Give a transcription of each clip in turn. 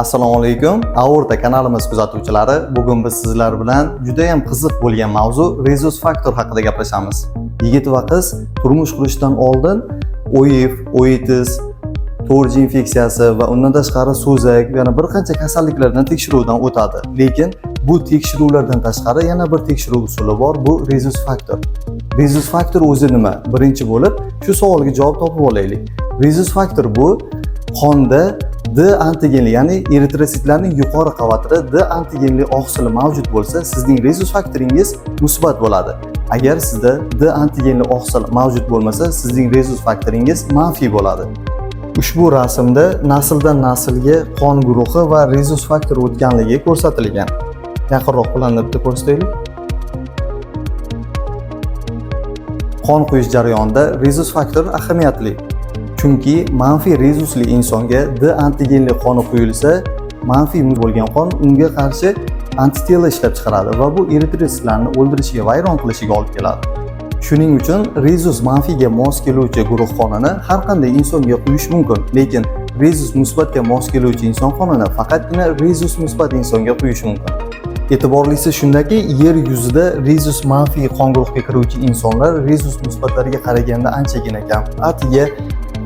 Assalomu alaykum. Aorta kanalimiz kuzatuvchilari, bugun biz sizlar bilan juda ham qiziq bo'lgan mavzu Rhesus faktor haqida gaplashamiz. Yigit va qiz turmush qurishdan oldin OIF, oitis, to'rji infeksiyasi va undan tashqari so'zak va yana bir qancha kasalliklardan tekshiruvdan o'tadi. Lekin bu tekshiruvlardan tashqari yana bir tekshiruv usuli bor, bu Rhesus faktor. Rhesus faktor o'zi nima? Birinchi bo'lib shu savolga javob topib olaylik. Rhesus faktor bu qonda D antigenli, ya'ni eritrositlarning yuqori qavatida D antigenli oqsili mavjud bo'lsa, sizning Rhesus faktoringiz musbat bo'ladi. Agar sizda D antigenli oqsil mavjud bo'lmasa, sizning Rhesus faktoringiz manfiy bo'ladi. Ushbu rasmda nasldan naslga qon guruhi va Rhesus faktor o'tganligi ko'rsatilgan. Yaqinroq bilan ko'rsataylik. Qon quyish jarayonida Rhesus faktor ahamiyatli. Chunki manfiy rezusli insonga D antigenli qoni quyilsa, manfiy bo'lgan qon unga qarshi antitela ishlab chiqaradi va bu eritrositlarni o'ldirishiga, vayron qilishiga olib keladi. Shuning uchun Rhesus manfiyga mos keluvchi guruh qonini har qanday insonga quyish mumkin, lekin Rhesus musbatga mos keluvchi inson qonini faqatgina Rhesus musbat insonga quyish mumkin. E'tiborlisi shundaki, yer yuzida Rhesus manfiy qon guruhiga kiruvchi insonlar Rhesus musbatlariga qaraganda anchagina kam. Atiga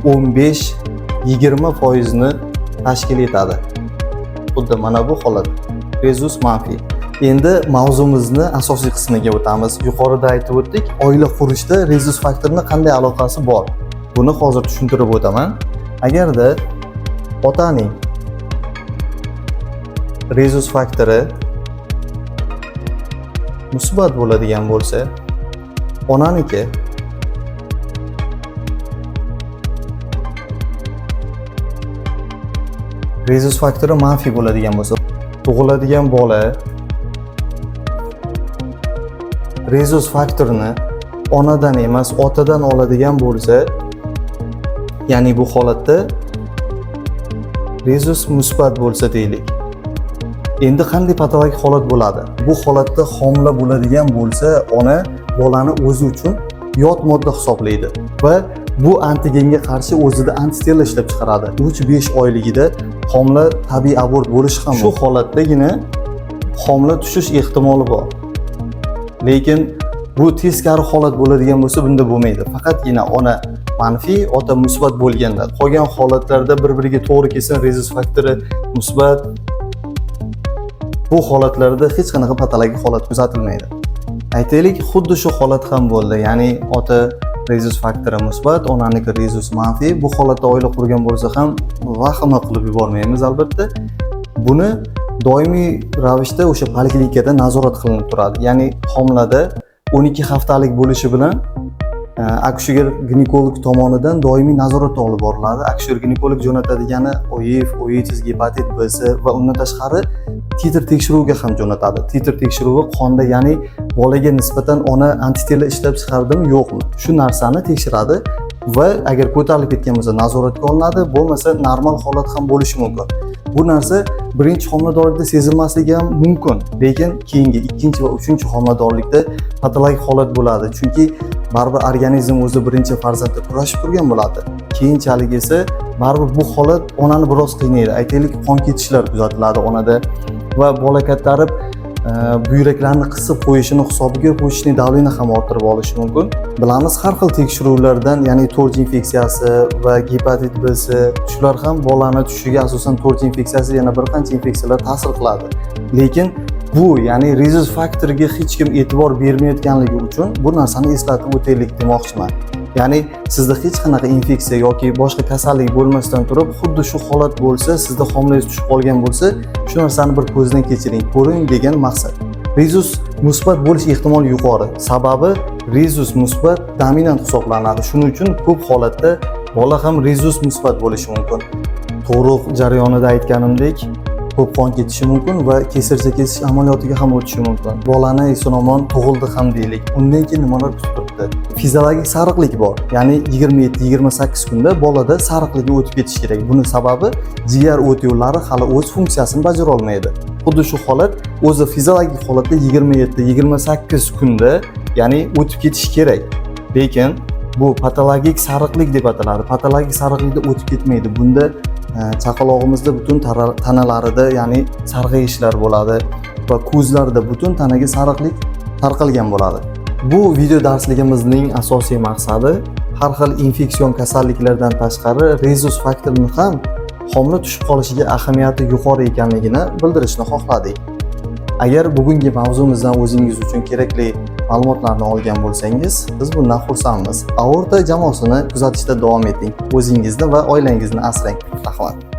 15-20% ni tashkil etadi. Xuddi mana bu holat Rhesus manfiy. Endi mavzumizni asosiy qismiga o'tamiz. Yuqorida aytib o'tdik, oila qurishda Rhesus faktorining qanday aloqasi bor? Buni hozir tushuntirib o'taman. Agarda otaning Rhesus faktori musbat bo'ladigan bo'lsa, onaniki Rhesus faktori manfiy bo'ladigan bo'lsa, tug'iladigan bola Rhesus faktorini onadan emas, otadan oladigan bo'lsa, ya'ni bu holatda Rhesus musbat bo'lsa deylik. Endi qanday patologik holat bo'ladi? Bu holatda homila bo'ladigan bo'lsa, ona bolani o'zi uchun yot modda hisoblaydi va bu antigenga qarshi o'zida antitela ishlab chiqaradi. 3-5 oyligida homila tabiiy abort bo'lishi ham shu holatdagina homila tushish ehtimoli bor. Lekin bu teskari holat bo'ladigan bo'lsa, bunda bo'lmaydi. Faqatgina ona manfiy, ota musbat bo'lganda, qolgan holatlarda bir-biriga to'g'ri kelsin, Rhesus faktori musbat. Bu holatlarda hech qanaqa patologik holat kuzatilmaydi. Aytaylik, xuddi shu holat ham bo'ldi. Ya'ni ota Rhesus faktori musbat, onaniki Rhesus manfiy. Bu holatda oila qurgan bo'lsa ham vahima qilib yubormaymiz albatta. Buni doimiy ravishda o'sha poliklinikada nazorat qilinib turadi. Ya'ni homilada 12 haftalik bo'lishi bilan akusher ginekolog tomonidan doimiy nazorat olib boriladi. Akusher ginekolog jo'natadigani OIF, oitis, gepatit B va undan tashqari titr tekshiruvga ham jo'natadi. Titr tekshiruvi qonda, ya'ni bolaga nisbatan ona antitela ishlab chiqardimi, yo'qmi? Shu narsani tekshiradi va agar ko'tarilib ketgan bo'lsa nazoratga olinadi, bo'lmasa normal holat ham bo'lishi mumkin. Bu narsa birinchi homiladorlikda sezilmasligi ham mumkin, lekin keyingi ikkinchi va uchinchi homiladorlikda patologik holat bo'ladi. Chunki baribir organizm o'zi birinchi farzandda kurashib turgan bo'ladi. Keyinchalik esa baribir bu holat onani biroz qiynaydi. Aytaylik, qon ketishlar kuzatiladi onada va bola kattarib buyraklarni qisib qo'yishini hisobiga qo'shishning davlini ham orttirib olishi mumkin. Bilamiz, har xil tekshiruvlardan, ya'ni to'rji infeksiyasi va gepatit B shular ham bolani tushishiga, asosan to'rji infeksiyasi yana bir qancha infeksiyalar ta'sir qiladi. Lekin bu, ya'ni Rhesus faktoriga hech kim e'tibor bermayotganligi uchun bu narsani eslatib o'taylik demoqchiman. Ya'ni sizda hech qanaqa infeksiya yoki boshqa kasallik bo'lmasdan turib, xuddi shu holat bo'lsa, sizda homilangiz tushib qolgan bo'lsa, shu narsani bir ko'zdan kechiring, ko'ring degan maqsad. Rhesus musbat bo'lish ehtimoli yuqori. Sababi Rhesus musbat dominant hisoblanadi. Shuning uchun ko'p holatda bola ham Rhesus musbat bo'lishi mumkin. Tug'ruq jarayonida aytganimdek, ko'p qon ketishi mumkin va kesircha kesish amaliyotiga ham o'tishi mumkin. Bolani eson-omon tug'ildi ham deylik. Undan keyin nimalar kutib turibdi? Fiziologik sariqlik bor. Ya'ni 27-28 kunda bolada sariqlik o'tib ketishi kerak. Buning sababi jigar o't yo'llari hali o'z funksiyasini bajara olmaydi. Xuddi shu holat o'zi fiziologik holatda 27-28 kunda, ya'ni o'tib ketishi kerak. Lekin bu patologik sariqlik deb ataladi. Patologik sariqlikda o'tib ketmaydi. Bunda chaqalog'imizda butun tanalarida, ya'ni sarg'ayishlar bo'ladi va ko'zlarida butun tanaga sariqlik tarqalgan bo'ladi. Bu video darsligimizning asosiy maqsadi har xil infeksion kasalliklardan tashqari rezus faktorini ham homila tushib qolishiga ahamiyati yuqori ekanligini bildirishni xohladik. Agar bugungi mavzumizdan o'zingiz uchun kerakli ma'lumotlarni olgan bo'lsangiz, biz bundan xursandmiz. Aorta jamoasini kuzatishda davom eting. O'zingizni va oilangizni asrang. Rahmat.